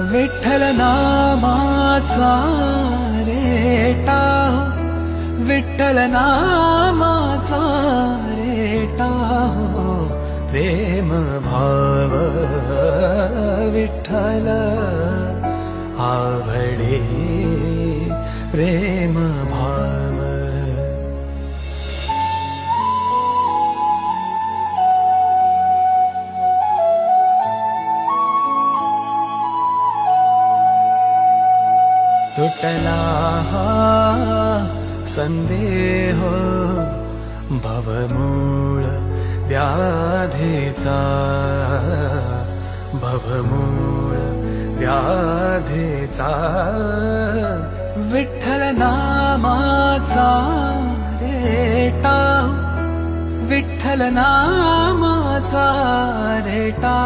विठ्ठल नामाचा रेटा, विठ्ठल नामाचा रेटा हो, प्रेम भाव विठ्ठल आवडे प्रेम भाव. तुटला हा संदेह भवमूळ व्याधीचा, भवमूळ व्याधीचा. विठ्ठल नामाचा रेटा, विठ्ठल नामाचा रेटा